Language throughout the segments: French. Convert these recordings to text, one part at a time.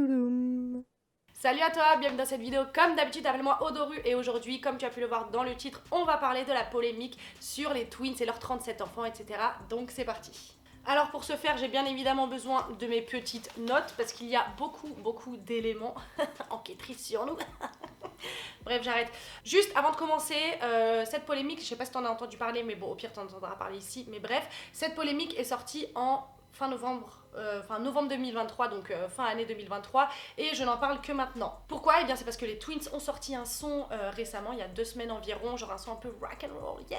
Toulouloum. Salut à toi, bienvenue dans cette vidéo. Comme d'habitude, appelle-moi Odoru et aujourd'hui, comme tu as pu le voir dans le titre, on va parler de la polémique sur les twins et leurs 37 enfants, etc. Donc c'est parti. Alors pour ce faire, j'ai bien évidemment besoin de mes petites notes parce qu'il y a beaucoup d'éléments enquêtrices sur nous. Bref, j'arrête. Juste avant de commencer, cette polémique, je sais pas si t'en as entendu parler, mais bon, au pire t'en entendras parler ici. Mais bref, cette polémique est sortie en fin novembre 2023, donc fin année 2023, et je n'en parle que maintenant. Pourquoi? Eh bien c'est parce que les Twins ont sorti un son récemment, il y a 2 semaines environ, genre un son un peu rock and roll, yeah.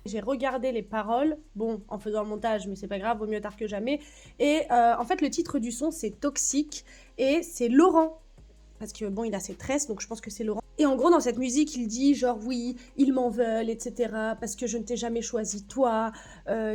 J'ai regardé les paroles, bon, en faisant le montage, mais c'est pas grave, vaut mieux tard que jamais. Et en fait, le titre du son, c'est Toxique, et c'est Laurent. Parce que bon, il a ses tresses, donc je pense que c'est Laurent. Et en gros, dans cette musique, il dit genre oui, ils m'en veulent, etc. Parce que je ne t'ai jamais choisi toi,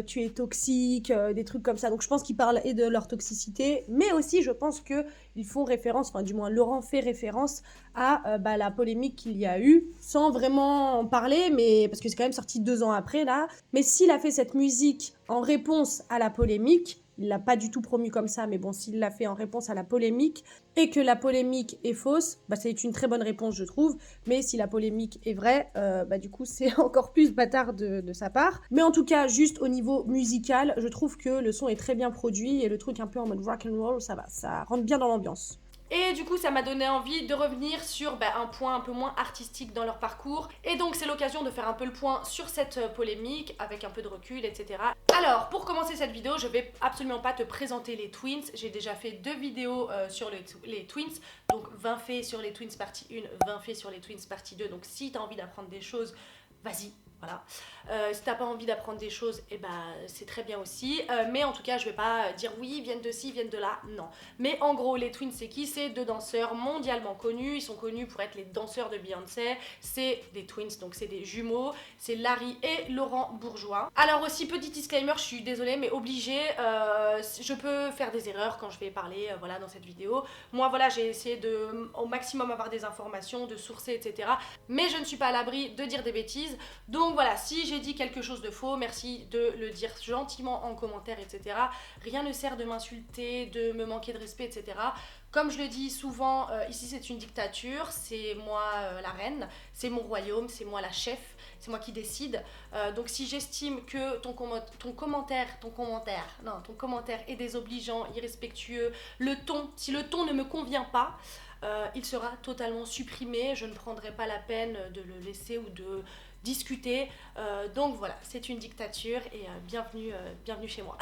tu es toxique, des trucs comme ça. Donc je pense qu'ils parlent et de leur toxicité, mais aussi je pense qu'ils font référence, enfin du moins Laurent fait référence à la polémique qu'il y a eu, sans vraiment en parler, mais parce que c'est quand même sorti 2 ans après là. Mais s'il a fait cette musique en réponse à la polémique, il l'a pas du tout promu comme ça, mais bon, s'il l'a fait en réponse à la polémique, et que la polémique est fausse, c'est une très bonne réponse, je trouve. Mais si la polémique est vraie, du coup, c'est encore plus bâtard de sa part. Mais en tout cas, juste au niveau musical, je trouve que le son est très bien produit et le truc un peu en mode rock and roll, ça va, ça rentre bien dans l'ambiance. Et du coup, ça m'a donné envie de revenir sur un point un peu moins artistique dans leur parcours. Et donc, c'est l'occasion de faire un peu le point sur cette polémique, avec un peu de recul, etc. Alors, pour commencer cette vidéo, je vais absolument pas te présenter les Twins. J'ai déjà fait 2 vidéos sur les Twins. Donc, 20 faits sur les Twins partie 1, 20 faits sur les Twins partie 2. Donc, si t'as envie d'apprendre des choses, vas-y. Voilà. Si t'as pas envie d'apprendre des choses, c'est très bien aussi. Mais en tout cas, je vais pas dire oui, ils viennent de ci, ils viennent de là. Non. Mais en gros, les Twins, c'est qui? C'est 2 danseurs mondialement connus. Ils sont connus pour être les danseurs de Beyoncé. C'est des Twins, donc c'est des jumeaux. C'est Larry et Laurent Bourgeois. Alors aussi, petit disclaimer, je suis désolée, mais obligée. Je peux faire des erreurs quand je vais parler dans cette vidéo. Moi, voilà, j'ai essayé de au maximum avoir des informations, de sourcer, etc. Mais je ne suis pas à l'abri de dire des bêtises. Donc voilà, si j'ai dit quelque chose de faux, merci de le dire gentiment en commentaire, etc. Rien ne sert de m'insulter, de me manquer de respect, etc. Comme je le dis souvent, ici c'est une dictature, c'est moi la reine, c'est mon royaume, c'est moi la chef, c'est moi qui décide. Donc si j'estime que ton commentaire est désobligeant, irrespectueux, si le ton ne me convient pas, il sera totalement supprimé, je ne prendrai pas la peine de le laisser ou de discuter. Donc voilà, c'est une dictature et bienvenue chez moi.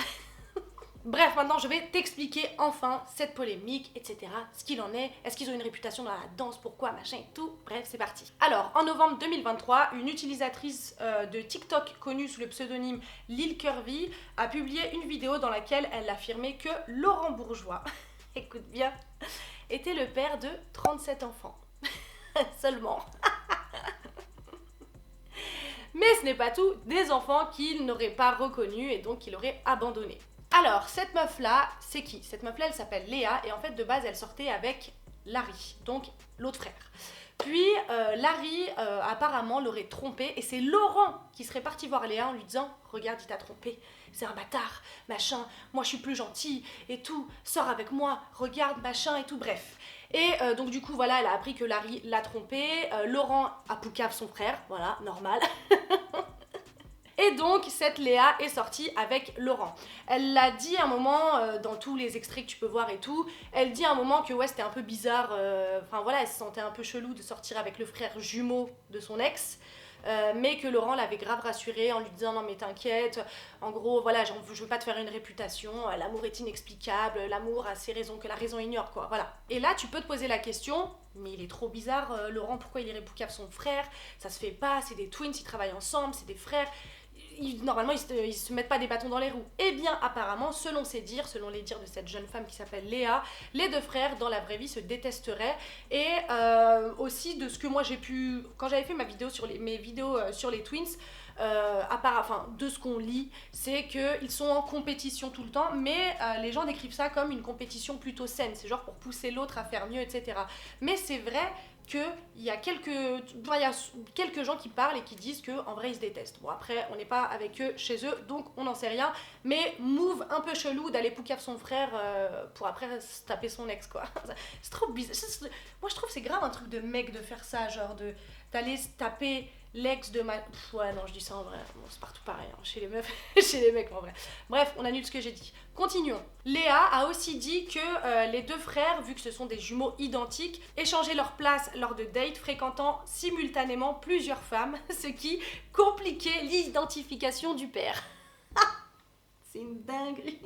Bref, maintenant je vais t'expliquer enfin cette polémique, etc. Ce qu'il en est qu'ils ont une réputation dans la danse, pourquoi, machin et tout. Bref, c'est parti. Alors, en novembre 2023, une utilisatrice de TikTok connue sous le pseudonyme Lil Curvy a publié une vidéo dans laquelle elle affirmait que Laurent Bourgeois, écoute bien, était le père de 37 enfants. Seulement. Mais ce n'est pas tout, des enfants qu'il n'aurait pas reconnus et donc qu'il aurait abandonnés. Alors, cette meuf-là, c'est qui? Cette meuf-là, elle s'appelle Léa et en fait, de base, elle sortait avec Larry, donc l'autre frère. Puis, Larry, apparemment, l'aurait trompé et c'est Laurent qui serait parti voir Léa en lui disant « Regarde, il t'a trompé, c'est un bâtard, machin, moi je suis plus gentil et tout, sors avec moi, regarde, machin et tout, bref. » Et donc du coup, voilà, elle a appris que Larry l'a trompé, Laurent a poucave son frère, voilà, normal. Et donc, cette Léa est sortie avec Laurent. Elle l'a dit à un moment, dans tous les extraits que tu peux voir et tout, elle dit à un moment que ouais, c'était un peu bizarre, elle se sentait un peu chelou de sortir avec le frère jumeau de son ex, mais que Laurent l'avait grave rassurée en lui disant non mais t'inquiète, en gros voilà, je veux pas te faire une réputation, l'amour est inexplicable, l'amour a ses raisons que la raison ignore quoi, voilà. Et là tu peux te poser la question, mais il est trop bizarre Laurent, pourquoi il irait poucave son frère, ça se fait pas, c'est des twins, ils travaillent ensemble, c'est des frères, normalement ils se mettent pas des bâtons dans les roues. Eh bien apparemment, selon les dires de cette jeune femme qui s'appelle Léa, les 2 frères dans la vraie vie se détesteraient. Et aussi de ce que moi j'ai pu, quand j'avais fait mes vidéos sur les twins, de ce qu'on lit, c'est qu'ils sont en compétition tout le temps, mais les gens décrivent ça comme une compétition plutôt saine, c'est genre pour pousser l'autre à faire mieux, etc. Mais c'est vrai qu'il y a quelques gens qui parlent et qui disent qu'en vrai ils se détestent. Bon après on n'est pas avec eux chez eux donc on n'en sait rien, mais move un peu chelou d'aller poucave son frère pour après se taper son ex quoi. C'est trop bizarre. Moi je trouve que c'est grave un truc de mec de faire ça, genre d'aller se taper l'ex de ma... ouais non je dis ça en vrai, bon, c'est partout pareil, hein, chez les meufs, chez les mecs en vrai. Bref, on annule ce que j'ai dit. Continuons. Léa a aussi dit que les deux frères, vu que ce sont des jumeaux identiques, échangeaient leur place lors de dates fréquentant simultanément plusieurs femmes, ce qui compliquait l'identification du père. C'est une dinguerie.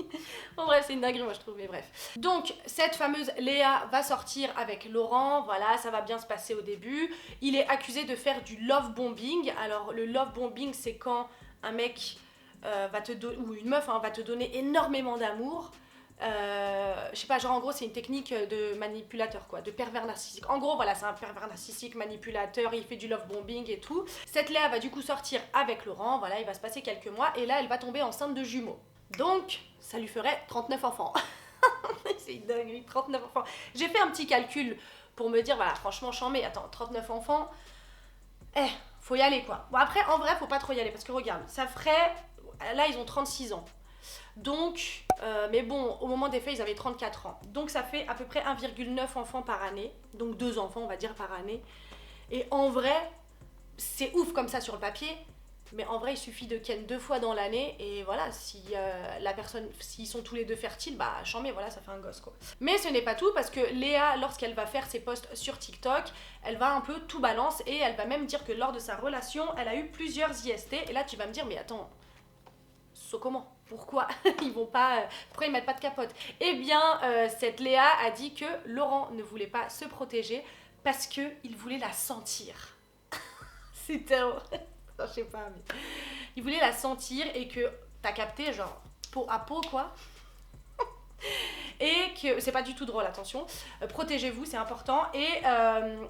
En bref, c'est une dinguerie, moi je trouve, mais bref. Donc, cette fameuse Léa va sortir avec Laurent, voilà, ça va bien se passer au début. Il est accusé de faire du love bombing. Alors, le love bombing, c'est quand un mec ou une meuf va te donner énormément d'amour. Je sais pas, genre en gros, c'est une technique de manipulateur, quoi, de pervers narcissique. En gros, voilà, c'est un pervers narcissique, manipulateur, il fait du love bombing et tout. Cette Léa va du coup sortir avec Laurent, voilà, il va se passer quelques mois, et là, elle va tomber enceinte de jumeaux. Donc, ça lui ferait 39 enfants. C'est une dinguerie, 39 enfants. J'ai fait un petit calcul pour me dire, voilà, franchement, chambé, attends, 39 enfants, faut y aller, quoi. Bon, après, en vrai, faut pas trop y aller, parce que regarde, ça ferait... Là, ils ont 36 ans. Donc, mais bon, au moment des faits, ils avaient 34 ans. Donc, ça fait à peu près 1,9 enfants par année. Donc, 2 enfants, on va dire, par année. Et en vrai, c'est ouf comme ça sur le papier. Mais en vrai, il suffit de ken 2 fois dans l'année et voilà, si s'ils sont tous les deux fertiles, bah chambé, voilà, ça fait un gosse quoi. Mais ce n'est pas tout parce que Léa, lorsqu'elle va faire ses posts sur TikTok, elle va un peu tout balance et elle va même dire que lors de sa relation, elle a eu plusieurs IST. Et là, tu vas me dire, mais attends, comment ? Pourquoi pourquoi ils mettent pas de capote ? Eh bien, cette Léa a dit que Laurent ne voulait pas se protéger parce qu'il voulait la sentir. C'était... je sais pas, mais... Il voulait la sentir et que t'as capté, genre, peau à peau, quoi. Et que c'est pas du tout drôle, attention. Protégez-vous, c'est important. Et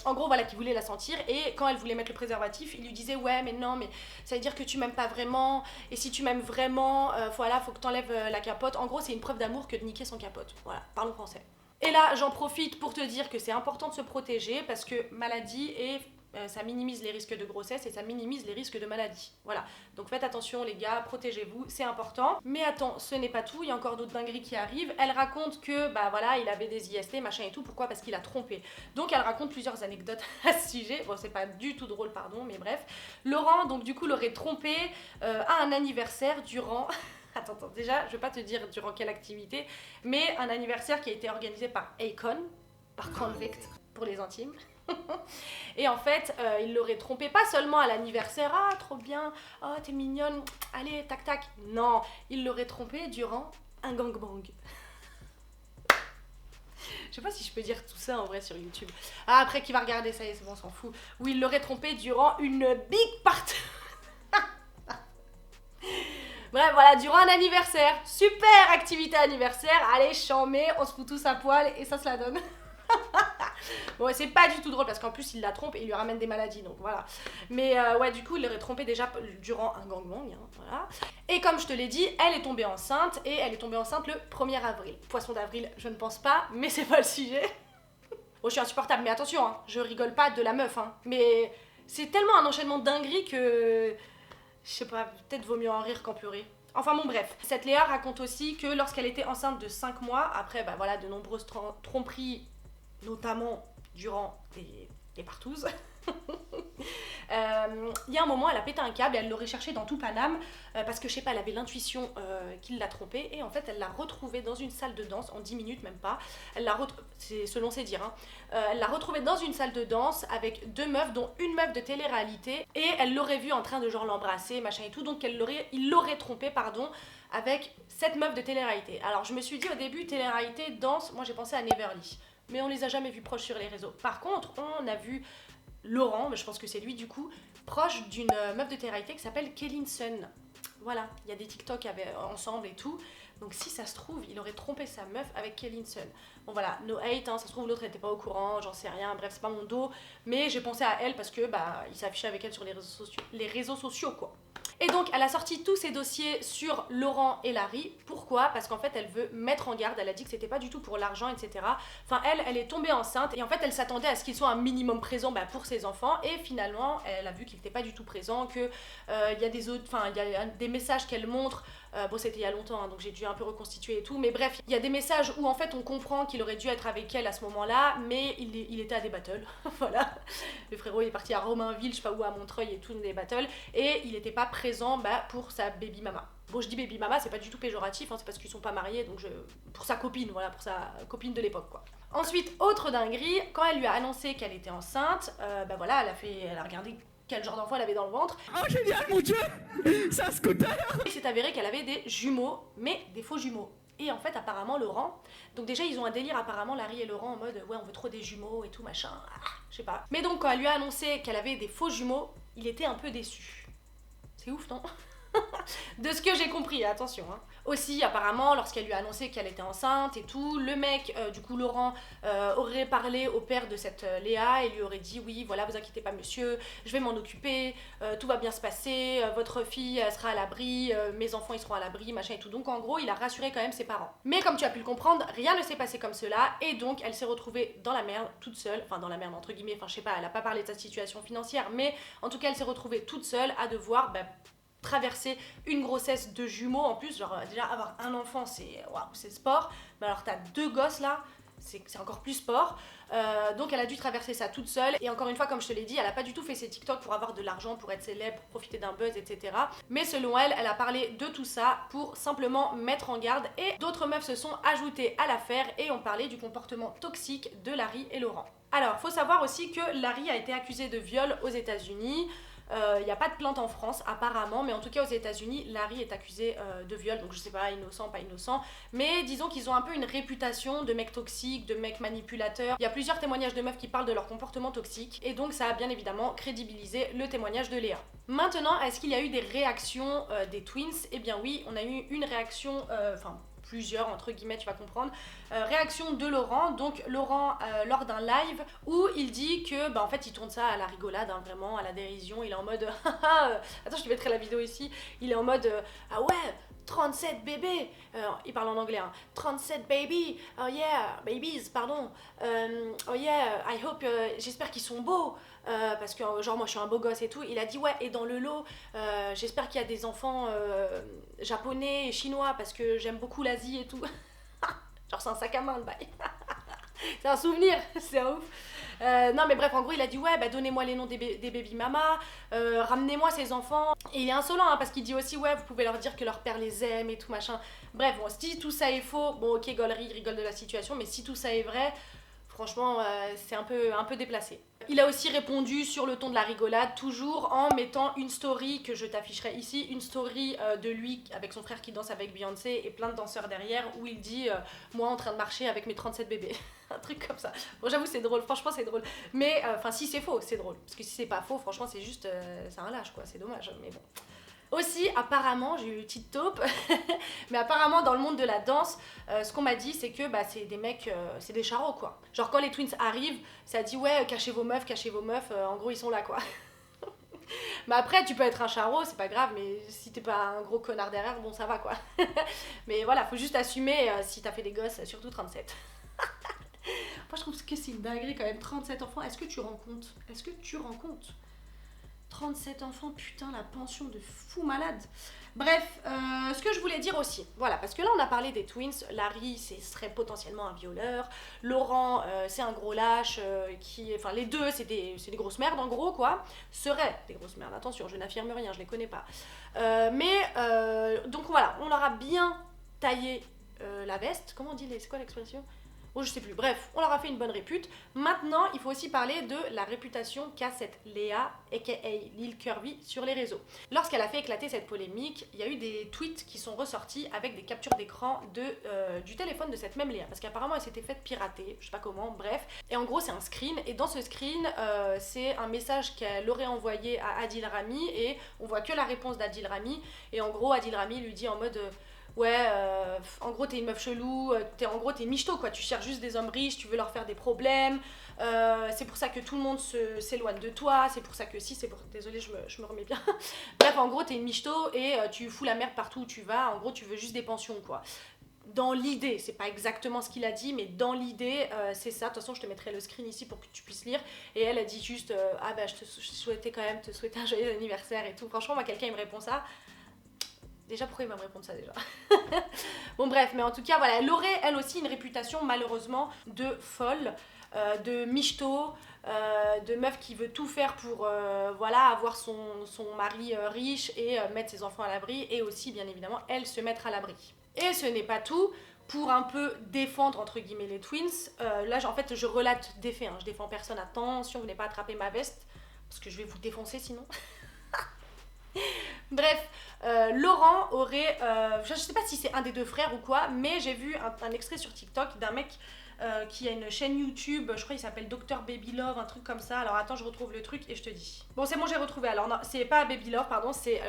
en gros, voilà, qu'il voulait la sentir. Et quand elle voulait mettre le préservatif, il lui disait ouais, mais non, mais ça veut dire que tu m'aimes pas vraiment. Et si tu m'aimes vraiment, voilà, faut que t'enlèves la capote. En gros, c'est une preuve d'amour que de niquer son capote. Voilà, parlons français. Et là, j'en profite pour te dire que c'est important de se protéger parce que maladie et ça minimise les risques de grossesse et ça minimise les risques de maladie. Voilà. Donc faites attention les gars, protégez-vous, c'est important. Mais attends, ce n'est pas tout, il y a encore d'autres dingueries qui arrivent. Elle raconte que, bah voilà, il avait des IST, machin et tout. Pourquoi ? Parce qu'il a trompé. Donc elle raconte plusieurs anecdotes à ce sujet. Bon, c'est pas du tout drôle, pardon, mais bref. Laurent, donc du coup, l'aurait trompé à un anniversaire durant... Attends, déjà, je vais pas te dire durant quelle activité, mais un anniversaire qui a été organisé par Akon, par Convict, pour les intimes. Et en fait, il l'aurait trompé pas seulement à l'anniversaire, ah trop bien, oh t'es mignonne, allez tac tac. Non, il l'aurait trompé durant un gangbang. Je sais pas si je peux dire tout ça en vrai sur YouTube. Ah après qui va regarder ça y est, c'est bon, on s'en fout. Ou il l'aurait trompé durant une big party. Bref, voilà, durant un anniversaire. Super activité anniversaire. Allez, chambé, on se fout tous à poil et ça se la donne. Bon, c'est pas du tout drôle parce qu'en plus il la trompe et il lui ramène des maladies, donc voilà. Mais ouais, du coup, il l'aurait trompé déjà durant un gangbang, hein, voilà. Et comme je te l'ai dit, elle est tombée enceinte et elle est tombée enceinte le 1er avril. Poisson d'avril, je ne pense pas, mais c'est pas le sujet. Oh, je suis insupportable, mais attention, hein, je rigole pas de la meuf, hein. Mais c'est tellement un enchaînement de dingueries que... Je sais pas, peut-être vaut mieux en rire qu'en pleurer. Enfin bon bref, cette Léa raconte aussi que lorsqu'elle était enceinte de 5 mois, après bah voilà de nombreuses tromperies, notamment durant les partouzes, il y a un moment elle a pété un câble et elle l'aurait cherché dans tout Paname parce que je sais pas, elle avait l'intuition qu'il l'a trompée et en fait elle l'a retrouvée dans une salle de danse en 10 minutes même pas. C'est selon ses dires, hein. Elle l'a retrouvée dans une salle de danse avec 2 meufs dont une meuf de télé-réalité et elle l'aurait vue en train de genre l'embrasser machin et tout, donc il l'aurait trompée pardon avec cette meuf de télé-réalité. Alors je me suis dit au début télé-réalité, danse, moi j'ai pensé à Neverly. Mais on les a jamais vus proches sur les réseaux. Par contre, on a vu Laurent, mais je pense que c'est lui du coup, proche d'une meuf de télé-réalité qui s'appelle Kelin Sun. Voilà, il y a des TikTok ensemble et tout. Donc si ça se trouve, il aurait trompé sa meuf avec Kelin Sun. Bon voilà, no hate, hein, ça se trouve l'autre n'était pas au courant, j'en sais rien, bref, c'est pas mon dos. Mais j'ai pensé à elle parce que bah il s'affichait avec elle sur les réseaux sociaux quoi. Et donc elle a sorti tous ses dossiers sur Laurent et Larry. Pourquoi? Parce qu'en fait elle veut mettre en garde, elle a dit que c'était pas du tout pour l'argent, etc. Enfin elle est tombée enceinte et en fait elle s'attendait à ce qu'il soit un minimum présent pour ses enfants et finalement elle a vu qu'il n'était pas du tout présent, que il y a des autres, enfin il y a des messages qu'elle montre. Bon, c'était il y a longtemps, hein, donc j'ai dû un peu reconstituer et tout. Mais bref, il y a des messages où en fait on comprend qu'il aurait dû être avec elle à ce moment-là, mais il était à des battles. Voilà. Le frérot il est parti à Romainville, je sais pas où, à Montreuil et tout, des battles. Et il n'était pas présent pour sa baby mama. Bon, je dis baby mama, c'est pas du tout péjoratif, hein, c'est parce qu'ils sont pas mariés, donc pour sa copine, voilà, pour sa copine de l'époque, quoi. Ensuite, autre dinguerie, quand elle lui a annoncé qu'elle était enceinte, voilà, elle a regardé quel genre d'enfant elle avait dans le ventre. Oh génial mon dieu, c'est un scooter. Il s'est avéré qu'elle avait des jumeaux, mais des faux jumeaux. Et en fait apparemment Laurent, donc déjà ils ont un délire apparemment Larry et Laurent en mode ouais on veut trop des jumeaux et tout machin, je sais pas. Mais donc quand elle lui a annoncé qu'elle avait des faux jumeaux, il était un peu déçu. C'est ouf non? De ce que j'ai compris, attention. Hein. Aussi, apparemment, lorsqu'elle lui a annoncé qu'elle était enceinte et tout, le mec, du coup Laurent, aurait parlé au père de cette Léa et lui aurait dit oui, voilà, vous inquiétez pas monsieur, je vais m'en occuper, tout va bien se passer, votre fille elle sera à l'abri, mes enfants ils seront à l'abri, machin et tout. Donc en gros, il a rassuré quand même ses parents. Mais comme tu as pu le comprendre, rien ne s'est passé comme cela et donc elle s'est retrouvée dans la merde toute seule, enfin dans la merde entre guillemets, enfin je sais pas, elle a pas parlé de sa situation financière, mais en tout cas elle s'est retrouvée toute seule à devoir traverser une grossesse de jumeaux en plus, genre déjà avoir un enfant c'est waouh, c'est sport, mais alors t'as 2 gosses là, c'est encore plus sport. Donc elle a dû traverser ça toute seule et encore une fois comme je te l'ai dit, elle a pas du tout fait ses TikTok pour avoir de l'argent, pour être célèbre, pour profiter d'un buzz, etc. Mais selon elle, elle a parlé de tout ça pour simplement mettre en garde et d'autres meufs se sont ajoutées à l'affaire et ont parlé du comportement toxique de Larry et Laurent. Alors faut savoir aussi que Larry a été accusé de viol aux États-Unis. Il n'y a pas de plainte en France apparemment, mais en tout cas aux États-Unis, Larry est accusé de viol, donc je sais pas, innocent, pas innocent, mais disons qu'ils ont un peu une réputation de mecs toxiques, de mecs manipulateurs. Il y a plusieurs témoignages de meufs qui parlent de leur comportement toxique, et donc ça a bien évidemment crédibilisé le témoignage de Léa. Maintenant, est-ce qu'il y a eu des réactions des twins? Eh bien oui, on a eu une réaction, plusieurs entre guillemets, tu vas comprendre. Réaction de Laurent, donc Laurent lors d'un live où il dit que en fait il tourne ça à la rigolade, hein, vraiment à la dérision, il est en mode attends je te mettrai la vidéo ici, il est en mode ah ouais 37 bébés, il parle en anglais, hein. 37 baby, oh yeah, babies, pardon, oh yeah, I hope, j'espère qu'ils sont beaux, parce que genre moi je suis un beau gosse et tout, il a dit ouais, et dans le lot, j'espère qu'il y a des enfants japonais et chinois, parce que j'aime beaucoup l'Asie et tout, genre c'est un sac à main le bail. C'est un souvenir, c'est un ouf. Non mais bref, en gros il a dit ouais donnez-moi les noms des baby mamas, ramenez-moi ces enfants. Et il est insolent hein, parce qu'il dit aussi ouais vous pouvez leur dire que leur père les aime et tout machin. Bref, bon, si tout ça est faux, bon ok Gollery il rigole de la situation, mais si tout ça est vrai, franchement c'est un peu déplacé. Il a aussi répondu sur le ton de la rigolade, toujours en mettant une story que je t'afficherai ici, une story de lui avec son frère qui danse avec Beyoncé et plein de danseurs derrière, où il dit moi en train de marcher avec mes 37 bébés. Un truc comme ça. Bon j'avoue c'est drôle, franchement c'est drôle. Mais si c'est faux, c'est drôle. Parce que si c'est pas faux, franchement c'est juste, c'est un lâche quoi, c'est dommage, mais bon. Aussi, apparemment, j'ai eu une petite taupe, mais apparemment dans le monde de la danse, ce qu'on m'a dit c'est que c'est des mecs, c'est des charros quoi. Genre quand les twins arrivent, ça dit ouais cachez vos meufs, en gros ils sont là quoi. Mais après tu peux être un charreau, c'est pas grave, mais si t'es pas un gros connard derrière, bon ça va quoi. Mais voilà, faut juste assumer si t'as fait des gosses, surtout 37. Moi je trouve que c'est une dinguerie quand même, 37 enfants, est-ce que tu rends compte 37 enfants, putain, la pension de fou malade. Bref, ce que je voulais dire aussi, voilà, parce que là on a parlé des twins, Larry serait potentiellement un violeur, Laurent c'est un gros lâche, les deux c'est des grosses merdes en gros quoi, seraient des grosses merdes, attention, je n'affirme rien, je les connais pas. Donc voilà, on leur a bien taillé la veste, comment on dit, c'est quoi l'expression ? Bon, je sais plus. Bref, on leur a fait une bonne répute. Maintenant, il faut aussi parler de la réputation qu'a cette Léa, aka Lil Curvy, sur les réseaux. Lorsqu'elle a fait éclater cette polémique, il y a eu des tweets qui sont ressortis avec des captures d'écran du téléphone de cette même Léa. Parce qu'apparemment, elle s'était faite pirater, je sais pas comment, bref. Et en gros, c'est un screen. Et dans ce screen, c'est un message qu'elle aurait envoyé à Adil Rami. Et on voit que la réponse d'Adil Rami. Et en gros, Adil Rami lui dit en mode... ouais, en gros t'es une meuf chelou, en gros t'es michto quoi, tu cherches juste des hommes riches, tu veux leur faire des problèmes, c'est pour ça que tout le monde s'éloigne de toi, c'est pour ça que si, désolée je me remets bien, bref en gros t'es une michto et tu fous la merde partout où tu vas, en gros tu veux juste des pensions quoi. Dans l'idée, c'est pas exactement ce qu'il a dit, mais dans l'idée, c'est ça. De toute façon, je te mettrai le screen ici pour que tu puisses lire. Et elle a dit juste, ah bah je souhaitais quand même te souhaiter un joyeux anniversaire et tout. Franchement, moi, quelqu'un il me répond ça. Déjà, pourquoi il va me répondre ça déjà? Bon bref, mais en tout cas, voilà, elle aurait elle aussi une réputation malheureusement de folle, de michto, de meuf qui veut tout faire pour voilà, avoir son mari riche et mettre ses enfants à l'abri et aussi bien évidemment elle se mettre à l'abri. Et ce n'est pas tout. Pour un peu défendre entre guillemets les twins, là en fait je relate des faits, hein, je défends personne, attention, venez pas attraper ma veste parce que je vais vous défoncer sinon. Bref, Laurent aurait, je sais pas si c'est un des deux frères ou quoi, mais j'ai vu un extrait sur TikTok d'un mec qui a une chaîne YouTube, je crois qu'il s'appelle Dr Baby Love, un truc comme ça. Alors attends, je retrouve le truc et je te dis. Bon, c'est bon, j'ai retrouvé. Alors non, c'est pas Baby Love, pardon, c'est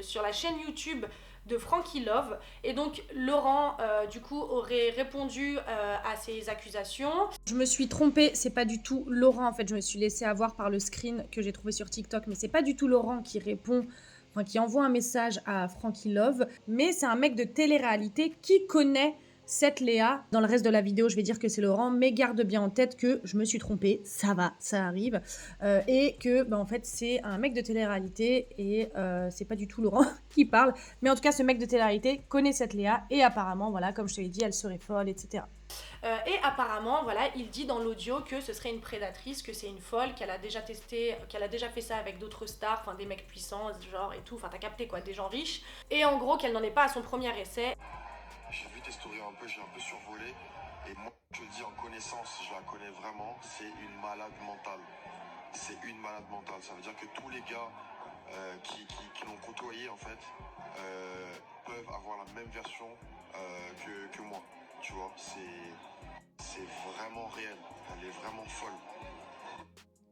sur la chaîne YouTube de Frankie Love. Et donc Laurent, du coup, aurait répondu à ces accusations. Je me suis trompée, c'est pas du tout Laurent en fait, je me suis laissée avoir par le screen que j'ai trouvé sur TikTok, mais c'est pas du tout Laurent qui répond, enfin qui envoie un message à Frankie Love, mais c'est un mec de télé-réalité qui connaît cette Léa. Dans le reste de la vidéo, je vais dire que c'est Laurent, mais garde bien en tête que je me suis trompée, ça va, ça arrive, et que bah, en fait c'est un mec de télé-réalité et c'est pas du tout Laurent qui parle, mais en tout cas ce mec de télé-réalité connaît cette Léa et apparemment, voilà, comme je te l'ai dit, elle serait folle, etc. Et apparemment, voilà, il dit dans l'audio que ce serait une prédatrice, que c'est une folle, qu'elle a déjà testé, qu'elle a déjà fait ça avec d'autres stars, enfin des mecs puissants, genre et tout, enfin t'as capté quoi, des gens riches. Et en gros, qu'elle n'en est pas à son premier essai. J'ai vu tes stories un peu, j'ai un peu survolé. Et moi, je le dis en connaissance, je la connais vraiment, c'est une malade mentale. C'est une malade mentale. Ça veut dire que tous les gars qui l'ont côtoyé, en fait, peuvent avoir la même version que moi. Tu vois, c'est vraiment réel. Elle est vraiment folle.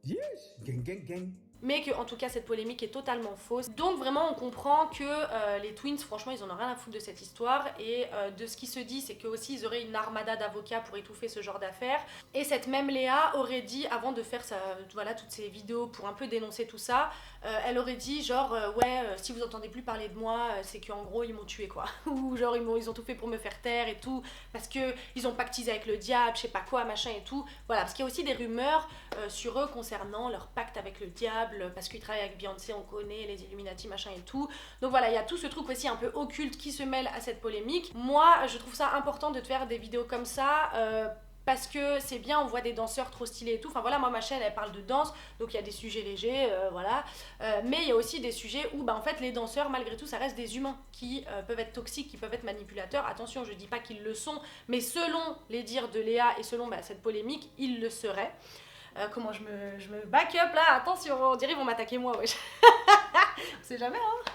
Yes, gang, gang, gang. Mais que en tout cas cette polémique est totalement fausse. Donc vraiment on comprend que les twins franchement ils en ont rien à foutre de cette histoire et de ce qui se dit c'est qu'aussi ils auraient une armada d'avocats pour étouffer ce genre d'affaires. Et cette même Léa aurait dit avant de faire voilà, toutes ces vidéos pour un peu dénoncer tout ça, elle aurait dit genre ouais si vous entendez plus parler de moi c'est qu'en gros ils m'ont tué quoi. Ou genre ils ont tout fait pour me faire taire et tout parce que ils ont pactisé avec le diable, je sais pas quoi machin et tout. Voilà parce qu'il y a aussi des rumeurs sur eux concernant leur pacte avec le diable parce qu'ils travaillent avec Beyoncé, on connaît les Illuminati machin et tout. Donc voilà, il y a tout ce truc aussi un peu occulte qui se mêle à cette polémique. Moi, je trouve ça important de te faire des vidéos comme ça parce que c'est bien, on voit des danseurs trop stylés et tout. Enfin voilà, moi ma chaîne elle parle de danse, donc il y a des sujets légers, voilà. Mais il y a aussi des sujets où bah, en fait les danseurs malgré tout ça reste des humains qui peuvent être toxiques, qui peuvent être manipulateurs. Attention, je dis pas qu'ils le sont, mais selon les dires de Léa et selon bah, cette polémique, ils le seraient. Comment je me back up là, attention, on dirait ils vont m'attaquer moi, wesh. On sait jamais, hein.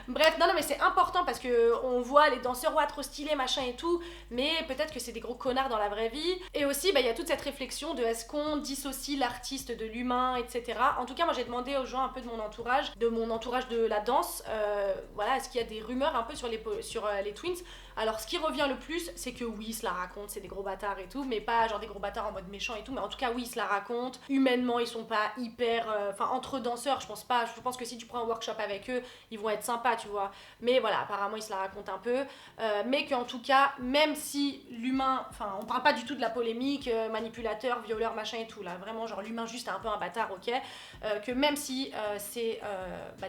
Bref, non mais c'est important parce que on voit les danseurs ouais, trop stylés machin et tout, mais peut-être que c'est des gros connards dans la vraie vie. Et aussi bah, y a toute cette réflexion de est-ce qu'on dissocie l'artiste de l'humain, etc. En tout cas moi j'ai demandé aux gens un peu de mon entourage de la danse, voilà, est-ce qu'il y a des rumeurs un peu sur les twins. Alors ce qui revient le plus c'est que oui, ils se la racontent, c'est des gros bâtards et tout, mais pas genre des gros bâtards en mode méchant et tout, mais en tout cas oui, ils se la racontent. Humainement ils sont pas hyper, enfin entre danseurs je pense que si tu prends un workshop avec eux, ils vont être sympas, tu vois. Mais voilà, apparemment, ils se la racontent un peu. Mais qu'en tout cas, même si l'humain... Enfin, on parle pas du tout de la polémique, manipulateur, violeur, machin et tout, là. Vraiment, genre, l'humain juste est un peu un bâtard, ok. Que même si c'est bah,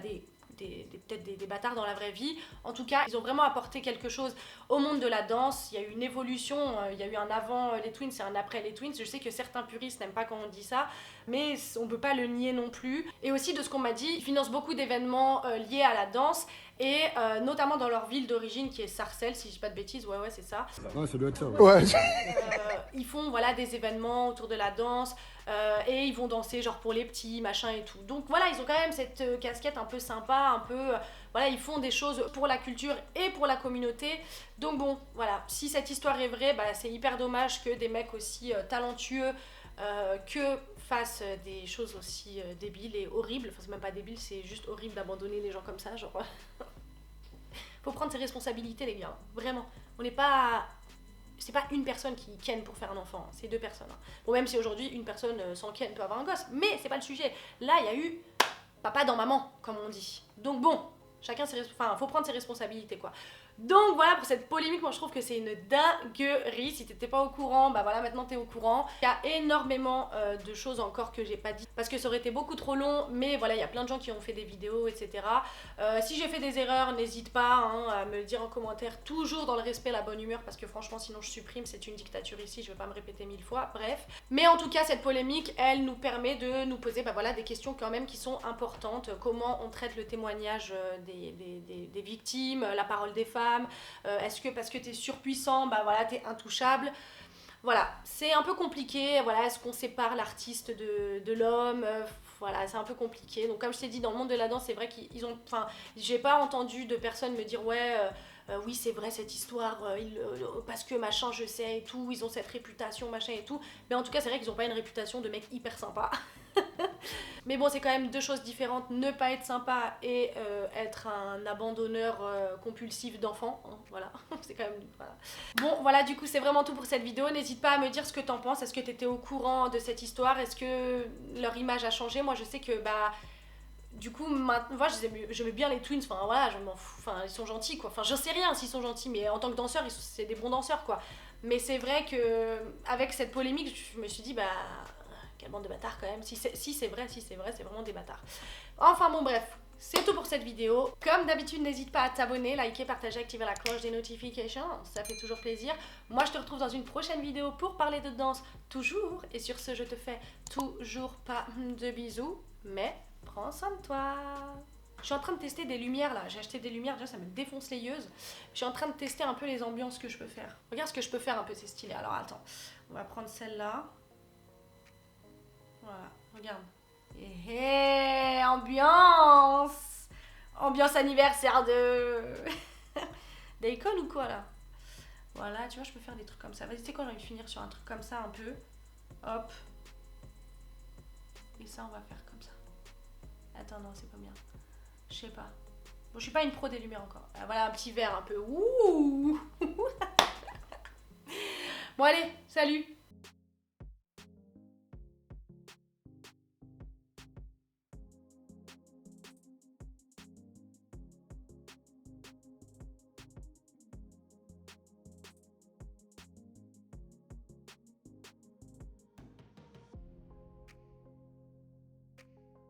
peut-être des bâtards dans la vraie vie. En tout cas, ils ont vraiment apporté quelque chose au monde de la danse. Il y a eu une évolution, il y a eu un avant les twins et un après les twins. Je sais que certains puristes n'aiment pas quand on dit ça, mais on peut pas le nier non plus. Et aussi de ce qu'on m'a dit, ils financent beaucoup d'événements liés à la danse et notamment dans leur ville d'origine qui est Sarcelles, si je dis pas de bêtises, ouais c'est ça. Ouais, ça doit être ça. Ouais. Ils font voilà des événements autour de la danse et ils vont danser genre pour les petits machin et tout. Donc voilà, ils ont quand même cette casquette un peu sympa, un peu voilà, ils font des choses pour la culture et pour la communauté. Donc bon, voilà, si cette histoire est vraie, bah, c'est hyper dommage que des mecs aussi talentueux que fassent des choses aussi débiles et horribles. Enfin c'est même pas débile, c'est juste horrible d'abandonner les gens comme ça, genre Faut prendre ses responsabilités, les gars. Vraiment. On n'est pas... C'est pas une personne qui ken pour faire un enfant, c'est 2 personnes. Bon, même si aujourd'hui, une personne sans ken peut avoir un gosse, mais c'est pas le sujet. Là, il y a eu papa dans maman, comme on dit. Donc bon, chacun faut prendre ses responsabilités, quoi. Donc voilà pour cette polémique, moi je trouve que c'est une dinguerie. Si t'étais pas au courant, bah voilà, maintenant t'es au courant. Il y a énormément de choses encore que j'ai pas dit parce que ça aurait été beaucoup trop long, mais voilà, il y a plein de gens qui ont fait des vidéos, etc. Si j'ai fait des erreurs, n'hésite pas à me le dire en commentaire, toujours dans le respect, la bonne humeur, parce que franchement sinon je supprime, c'est une dictature ici, je vais pas me répéter 1000 fois, bref. Mais en tout cas, cette polémique, elle nous permet de nous poser voilà, des questions quand même qui sont importantes. Comment on traite le témoignage des victimes, la parole des femmes. Est-ce que parce que t'es surpuissant, bah voilà, t'es intouchable. Voilà, c'est un peu compliqué. Voilà, est-ce qu'on sépare l'artiste de l'homme, voilà, c'est un peu compliqué. Donc comme je t'ai dit, dans le monde de la danse, c'est vrai qu'ils ont... Enfin, j'ai pas entendu de personnes me dire ouais, oui c'est vrai cette histoire, parce que machin je sais et tout, ils ont cette réputation machin et tout. Mais en tout cas, c'est vrai qu'ils ont pas une réputation de mec hyper sympa. Mais bon, c'est quand même 2 choses différentes, ne pas être sympa et être un abandonneur compulsif d'enfants, hein, voilà, c'est quand même, voilà. Bon, voilà, du coup, c'est vraiment tout pour cette vidéo, n'hésite pas à me dire ce que t'en penses, est-ce que t'étais au courant de cette histoire, est-ce que leur image a changé? Moi, je sais que, bah, du coup, moi, j'aimais bien les Twins, enfin, voilà, je m'en fous, enfin, ils sont gentils, quoi, enfin, je sais rien s'ils sont gentils, mais en tant que danseurs, c'est des bons danseurs, quoi. Mais c'est vrai que, avec cette polémique, je me suis dit, bah... Quelle bande de bâtards quand même, si c'est vrai, c'est vraiment des bâtards. Enfin bon bref, c'est tout pour cette vidéo. Comme d'habitude, n'hésite pas à t'abonner, liker, partager, activer la cloche des notifications, ça fait toujours plaisir. Moi je te retrouve dans une prochaine vidéo pour parler de danse, toujours. Et sur ce, je te fais toujours pas de bisous, mais prends soin de toi. Je suis en train de tester des lumières là, j'ai acheté des lumières, déjà ça me défonce les yeux. Je suis en train de tester un peu les ambiances que je peux faire. Regarde ce que je peux faire un peu, c'est stylé. Alors attends, on va prendre celle-là. Voilà, regarde. Hé, ambiance! Ambiance anniversaire de... d'école ou quoi, là? Voilà, tu vois, je peux faire des trucs comme ça. Vas-y, tu sais quoi, j'ai envie de finir sur un truc comme ça, un peu. Hop. Et ça, on va faire comme ça. Attends, non, c'est pas bien. Je sais pas. Bon, je suis pas une pro des lumières encore. Voilà, un petit verre un peu. Ouh! Bon, allez, salut!